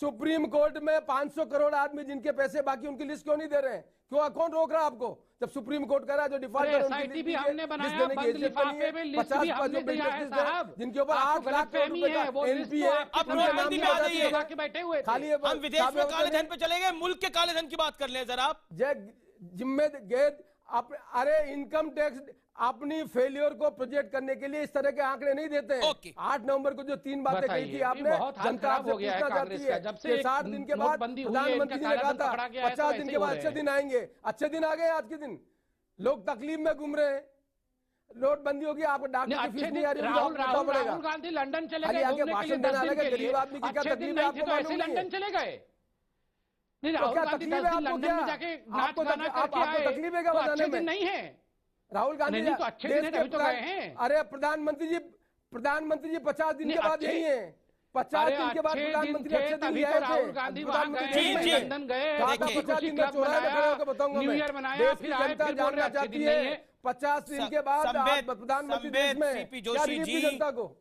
सुप्रीम कोर्ट में 500 करोड़ आदमी जिनके पैसे बाकी उनकी लिस्ट क्यों नहीं दे रहे हैं? क्यों कौन रोक रहा है आपको? जब सुप्रीम कोर्ट कह रहा है जो डिफॉल्ट भी हमने बनाया, बंद लिफाफे में लिस्ट भी हमने दिया है साहब, जिनके ऊपर 8 लाख करोड़ रुपए का NPA अब नोटबंदी में आ जाइए, बैठे हुए खाली हम विदेश में काले धन पे चले गए, मुल्क के काले धन की बात कर ले जरा आप। अरे इनकम टैक्स अपनी फेलियर को प्रोजेक्ट करने के लिए इस तरह के आंकड़े नहीं देते हैं। 8 नवंबर को जो 3 बातें कही थी आपने, जनता आपसे पूछना चाहती है कि 60 दिन के बाद प्रधानमंत्री जी ने कहा था 50 दिन के बाद अच्छे दिन आएंगे। अच्छे दिन आ गए आज के दिन? लोग तकलीफ में घूम रहे हैं। नोटबंदी होगी, आपको डॉक्टर की फीस नहीं आ रही, राहुल गांधी लंदन चले गए आगे भाषण देने आने का गरीब आदमी की क्या तकलीफ है आपको मालूम नहीं? लंदन चले गए। राहुल गांधी लंदन में जाके आपको तकलीफ है क्या बताने में? नहीं है राहुल गांधी तो अच्छे दिन तो गए हैं। अरे प्रधानमंत्री जी 50 दिन के बाद यही है। 50 दिन के बाद प्रधानमंत्री अच्छे दिन आए थे। राहुल गांधी वहां गए, लंदन गए, 50 दिन में चौराहे में खड़े होकर बताऊंगा मैं। देश की जनता जानना चाहती है 50 दिन के बाद प्रधानमंत्री देश में क्या रिलीफ दी जनता को?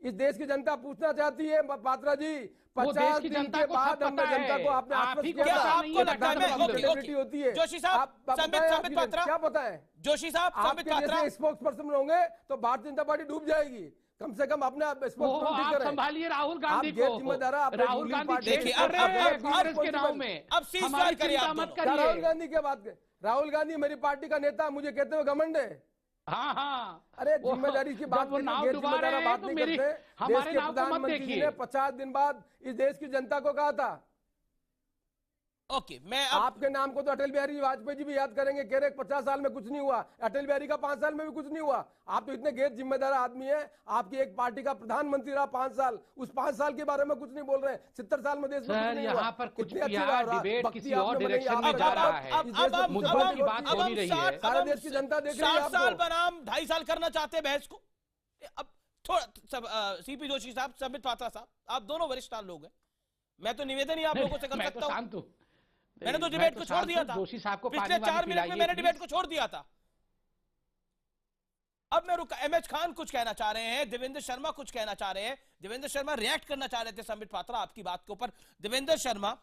इस देश की जनता पूछना चाहती है पात्रा जी, 50 दिन के बाद हमने जनता को आपने आश्वस्त किया था। आपको लगता है होती है जोशी साहब, संबित पात्रा, क्या पता है जोशी साहब, संबित पात्रा स्पोक्स पर्सन होंगे तो भारतीय जनता पार्टी डूब जाएगी। कम से कम अपने स्पोक्स पर्सन संभालिए राहुल गांधी को। जिम्मेदार राहुल गांधी देखिए कांग्रेस के नाम में अब सीज़फायर करिए आप मत दोनों। करिए। राहुल गांधी की बात कर, राहुल गांधी मेरी पार्टी का नेता, मुझे कहते हुए घमंड है। हाँ, अरे जिम्मेदारी की बात बात नहीं करते। देश के प्रधानमंत्री जी ने 50 दिन बाद इस देश की जनता को कहा था। ओके, मैं आपके नाम को तो अटल बिहारी वाजपेयी जी भी याद करेंगे, कह रहे 50 साल में कुछ नहीं हुआ। अटल बिहारी का 5 साल में भी कुछ नहीं हुआ। आप तो इतने गैर जिम्मेदार आदमी हैं, आपकी एक पार्टी का प्रधानमंत्री रहा 5 साल, उस 5 साल के बारे में कुछ नहीं बोल रहे हैं। 70 साल में देश में कुछ नहीं हुआ। यहाँ पर कुछ डिबेट किसी और डायरेक्शन में जा रहा है। मुद्दों की बात हो नहीं रही है। सारे देश की जनता देख रही है। 60 साल बनाम 2.5 साल करना चाहते हैं बहस को। अब थोड़ा सीपी जोशी साहब, संबित पात्रा साहब, आप दोनों वरिष्ठ लोग हैं, मैं तो निवेदन ही आप लोगों से कर सकता हूं। मैंने तो डिबेट को छोड़ दिया था। जोशी साहब को पिछले 4 मिनट में मैंने डिबेट को छोड़ दिया था। अब मैं रुका। MH खान कुछ कहना चाह रहे हैं, देवेंद्र शर्मा कुछ कहना चाह रहे हैं। देवेंद्र शर्मा रिएक्ट करना चाह रहे थे संबित पात्रा आपकी बात के ऊपर। देवेंद्र शर्मा,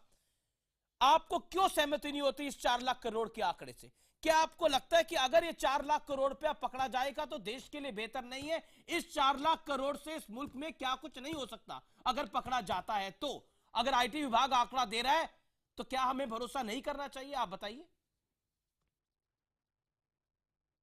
आपको क्यों सहमति नहीं होती इस 4 लाख करोड़ के आंकड़े से? क्या आपको लगता है कि अगर ये 4 लाख करोड़ रुपया पकड़ा जाएगा तो देश के लिए बेहतर नहीं है? इस 4 लाख करोड़ से इस मुल्क में क्या कुछ नहीं हो सकता अगर पकड़ा जाता है तो? अगर IT विभाग आंकड़ा दे रहा है तो क्या हमें भरोसा नहीं करना चाहिए? आप बताइए।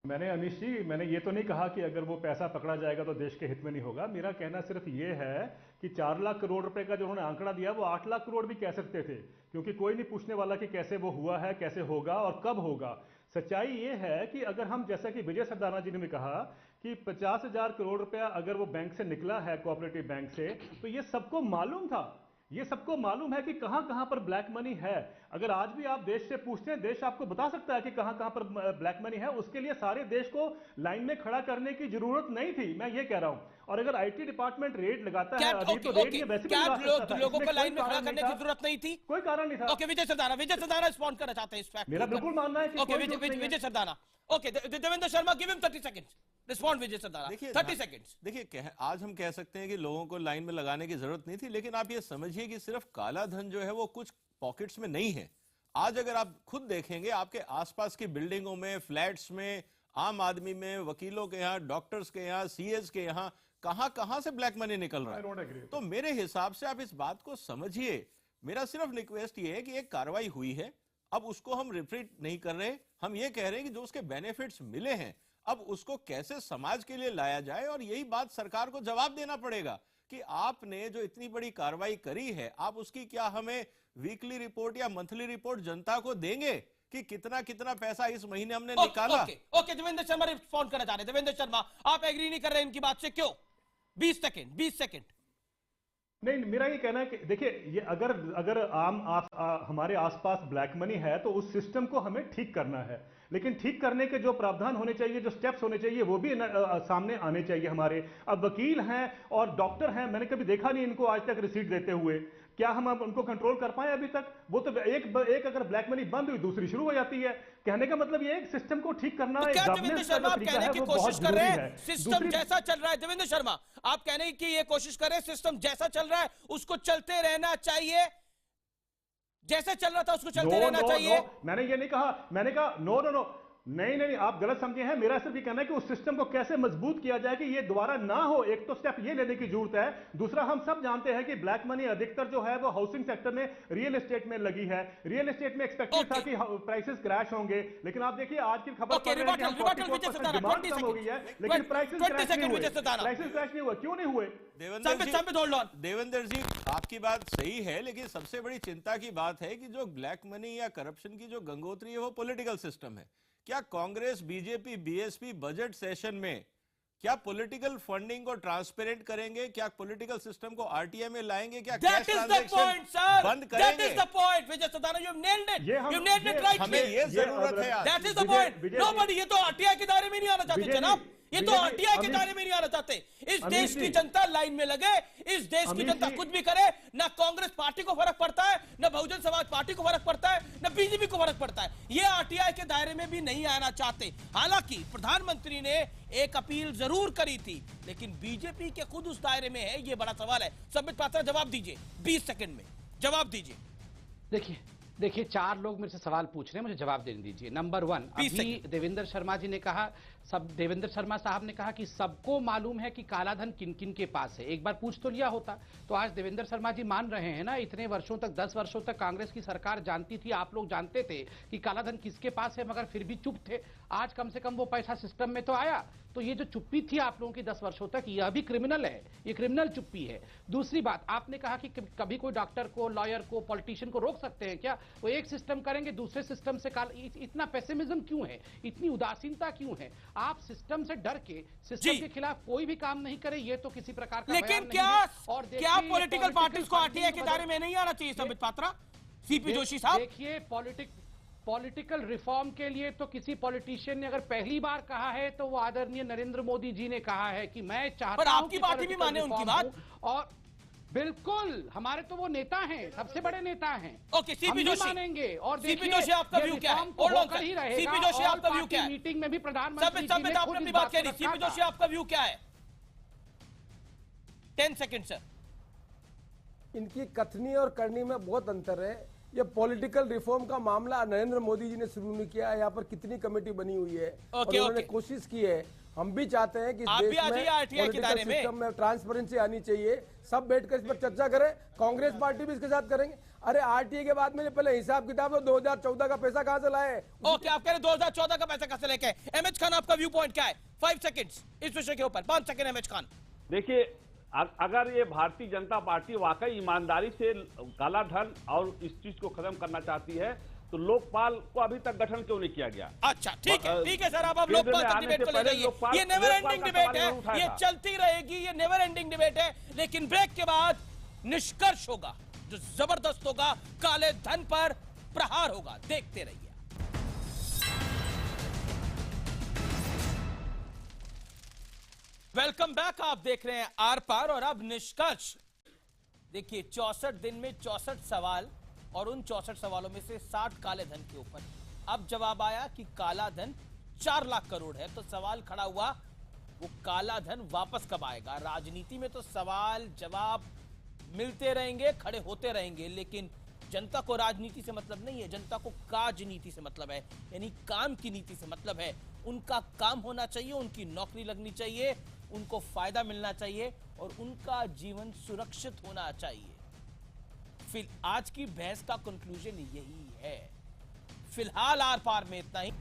मैंने अनिश जी, मैंने ये तो नहीं कहा कि अगर वो पैसा पकड़ा जाएगा तो देश के हित में नहीं होगा। मेरा कहना सिर्फ ये है कि 4 लाख करोड़ रुपए का जो उन्होंने आंकड़ा दिया वो 8 लाख करोड़ भी कह सकते थे, क्योंकि कोई नहीं पूछने वाला कि कैसे वो हुआ है, कैसे होगा और कब होगा। सच्चाई ये है कि अगर हम, जैसा कि विजय सरदाना जी ने भी कहा कि 50,000 करोड़ रुपया अगर वो बैंक से निकला है, कोऑपरेटिव बैंक से, तो ये सबको मालूम था। ये सबको मालूम है कि कहां कहां पर ब्लैक मनी है। अगर आज भी आप देश से पूछते हैं, देश आपको बता सकता है कि कहां कहां पर ब्लैक मनी है। उसके लिए सारे देश को लाइन में खड़ा करने की जरूरत नहीं थी, मैं ये कह रहा हूं। और अगर IT डिपार्टमेंट रेड लगाता है, अभी तो रेड ये वैसे भी लोगों को लाइन में खड़ा करने की जरूरत नहीं थी, कोई कारण नहीं था। ओके, विजय सरदाना रिस्पॉन्ड करना चाहते हैं इस फैक्ट। मेरा बिल्कुल मानना है कि okay, Vijay Sardana. Okay, Devendra Sharma, give him 30 seconds. Respond Vijay Sardana, 30 seconds. देखिए, आज हम कह सकते हैं कि लोगों को लाइन में लगाने की जरूरत नहीं थी, लेकिन आप ये समझिए कि सिर्फ काला धन जो है वो कुछ पॉकेट्स में नहीं है। आज अगर आप खुद देखेंगे, आपके आसपास की बिल्डिंगों में, फ्लैट्स में, आम आदमी में, वकीलों के यहाँ, डॉक्टर्स के यहाँ, CS के यहाँ, कहां से ब्लैक मनी निकल रहा है। तो मेरे हिसाब से आप इस बात को समझिए। मेरा सिर्फ रिक्वेस्ट ये है कि एक कार्रवाई हुई है, अब उसको हम रिपीट नहीं कर रहे। हम ये कह रहे हैं कि जो उसके बेनिफिट्स मिले हैं, अब उसको कैसे समाज के लिए लाया जाए। और यही बात सरकार को जवाब देना पड़ेगा कि आपने जो इतनी बड़ी कार्रवाई करी है, आप उसकी क्या हमें वीकली रिपोर्ट या मंथली रिपोर्ट जनता को देंगे कि कितना कितना पैसा इस महीने हमने निकाला। ओके, देवेंद्र शर्मा रिस्पॉन्ड करना चाह रहे। देवेंद्र शर्मा, आप एग्री नहीं कर रहे इनकी बात से, क्यों? 20 सेकंड। नहीं, मेरा ये कहना है कि देखिए, ये अगर हमारे आसपास ब्लैक मनी है तो उस सिस्टम को हमें ठीक करना है, लेकिन ठीक करने के जो प्रावधान होने चाहिए, जो स्टेप्स होने चाहिए, वो भी सामने आने चाहिए हमारे। अब वकील हैं और डॉक्टर हैं, मैंने कभी देखा नहीं इनको आज तक रिसीट देते हुए। क्या हम अब उनको कंट्रोल कर पाए अभी तक? वो तो एक अगर ब्लैक मनी बंद हुई, दूसरी शुरू हो जाती है। कहने का मतलब ये है कि सिस्टम को ठीक करना, तो क्या देवेंद्र शर्मा आप कहने की कोशिश कर रहे हैं सिस्टम जैसा चल रहा है? देवेंद्र शर्मा आप कहने की ये कोशिश कर रहे हैं सिस्टम जैसा चल रहा है उसको चलते रहना चाहिए, जैसे चल रहा था उसको चलते रहना चाहिए? मैंने ये नहीं कहा, मैंने कहा नो, नहीं, आप गलत समझे हैं। मेरा सिर्फ ये कहना है कि उस सिस्टम को कैसे मजबूत किया जाए कि ये दोबारा ना हो। एक तो स्टेप ये लेने की जरूरत है। दूसरा, हम सब जानते हैं कि ब्लैक मनी अधिकतर जो है वो हाउसिंग सेक्टर में, रियल एस्टेट में लगी है। रियल एस्टेट में एक्सपेक्टेड था कि प्राइसेस क्रैश होंगे, लेकिन आप देखिए आज की खबर डिमांड कम हो गई है, लेकिन प्राइसेस क्रैश नहीं हुए। क्यों नहीं हुए? देवेंद्र जी, आपकी बात सही है, लेकिन सबसे बड़ी चिंता की बात है कि जो ब्लैक मनी या करप्शन की जो गंगोत्री है वो पॉलिटिकल सिस्टम है। क्या Congress, BJP, BSP budget session में क्या पॉलिटिकल फंडिंग को ट्रांसपेरेंट करेंगे? क्या पॉलिटिकल सिस्टम को आरटीआई में लाएंगे? क्या कैश ट्रांजैक्शन बंद करेंगे? That is the point, Vijay Sardana, you have nailed it. You have nailed it right. हमें ये जरूरत है आज। That is the point. Nobody, ये तो आरटीआई के दायरे में नहीं आना चाहते जनाब, ये तो आरटीआई के दायरे में नहीं आना चाहते। इस देश की जनता लाइन में लगे, इस देश की जनता कुछ भी करे, ना कांग्रेस पार्टी को फर्क पड़ता है, ना बहुजन समाज पार्टी को फर्क पड़ता है, ना बीजेपी को फर्क पड़ता है। ये आरटीआई के दायरे में भी नहीं आना चाहते। हालांकि प्रधानमंत्री ने एक अपील जरूर करी थी, लेकिन बीजेपी के खुद उस दायरे में है, ये बड़ा सवाल है। संबित पात्रा जवाब दीजिए, 20 सेकंड में जवाब दीजिए। देखिए 4 लोग मेरे से सवाल पूछ रहे हैं, मुझे जवाब देने दीजिए। नंबर 1, अभी देवेंद्र शर्मा जी ने कहा, देवेंद्र शर्मा साहब ने कहा कि सबको मालूम है कि काला धन किन किन के पास है। एक बार पूछ तो लिया होता। तो आज देवेंद्र शर्मा जी मान रहे हैं ना, इतने वर्षों तक, 10 वर्षों तक कांग्रेस की सरकार जानती थी, आप लोग जानते थे कि काला धन किसके पास है, मगर फिर भी चुप थे। आज कम से कम वो पैसा सिस्टम में तो आया। तो ये जो चुप्पी थी आप लोगों की 10 वर्षों तक, यह भी क्रिमिनल है, ये क्रिमिनल चुप्पी है। दूसरी बात, आपने कहा कि कभी कोई डॉक्टर को, लॉयर को, पॉलिटिशियन को रोक सकते हैं क्या? वो एक सिस्टम करेंगे, दूसरे सिस्टम से इतना पेसिमिज्म क्यों है, इतनी उदासीनता क्यों है? आप सिस्टम से डर के सिस्टम के खिलाफ कोई भी काम नहीं करे, ये तो किसी प्रकार का लेकिन क्या पॉलिटिकल पार्टीज को आरटीआई के दायरे में नहीं आना चाहिए? संबित पात्रा, सीपी जोशी साहब, देखिए पॉलिटिकल रिफॉर्म के लिए तो किसी पॉलिटिशियन ने अगर पहली बार कहा है तो वो आदरणीय नरेंद्र मोदी जी ने कहा है कि मैं चाहता हूं, पर आपकी बात भी माने उनकी बात। और बिल्कुल, हमारे तो वो नेता हैं, सबसे बड़े नेता हैं। ओके, सीपी जोशी मानेंगे। और सीपी जोशी आपका व्यू क्या है? सीपी जोशी आपका व्यू क्या है? मीटिंग में भी प्रधानमंत्री जी ने अपनी बात कह रही। सीपी जोशी आपका व्यू क्या है? 10 सेकंड सर। इनकी कथनी और करनी में बहुत अंतर है। ये पॉलिटिकल रिफॉर्म का मामला नरेंद्र मोदी जी ने शुरू नहीं किया है। यहाँ पर कितनी कमेटी बनी हुई है और उन्होंने कोशिश की है। हम भी चाहते हैं कि देश में पॉलिटिकल सिस्टम में ट्रांसपेरेंसी आनी चाहिए। सब बैठकर इस पर चर्चा करें, कांग्रेस पार्टी भी इसके साथ करेंगे। अरे आरटीआई के बाद में पहले हिसाब किताब 2014 का पैसा कहां से लाए? ओके, आप कह रहे 2014 का पैसा कहां से लेके? एमएच खान, आपका व्यू पॉइंट क्या है? 5 सेकंड्स इस विषय के ऊपर। 5 सेकंड एमएच खान। देखिए, अगर ये भारतीय जनता पार्टी वाकई ईमानदारी से काला धन और इस चीज को खत्म करना चाहती है तो लोकपाल को अभी तक गठन क्यों नहीं किया गया? अच्छा, ठीक है सर, अब लोकपाल तक डिबेट को ले जाइए। ये नेवर एंडिंग डिबेट है, ये चलती रहेगी, ये नेवर एंडिंग डिबेट है। लेकिन ब्रेक के बाद निष्कर्ष होगा जो जबरदस्त होगा, काले धन पर प्रहार होगा। देखते रहिए। वेलकम बैक, आप देख रहे हैं आर पार। और अब निष्कर्ष देखिए, 64 दिन में 64 सवाल और उन 64 सवालों में से 60 काले धन के ऊपर। अब जवाब आया कि काला धन 4 लाख करोड़ है। तो सवाल खड़ा हुआ, वो काला धन वापस कब आएगा? राजनीति में तो सवाल जवाब मिलते रहेंगे, खड़े होते रहेंगे, लेकिन जनता को राजनीति से मतलब नहीं है, जनता को काजनीति से मतलब है, यानी काम की नीति से मतलब है। उनका काम होना चाहिए, उनकी नौकरी लगनी चाहिए, उनको फायदा मिलना चाहिए और उनका जीवन सुरक्षित होना चाहिए। आज की बहस का कंक्लूजन यही है। फिलहाल आर पार में इतना ही।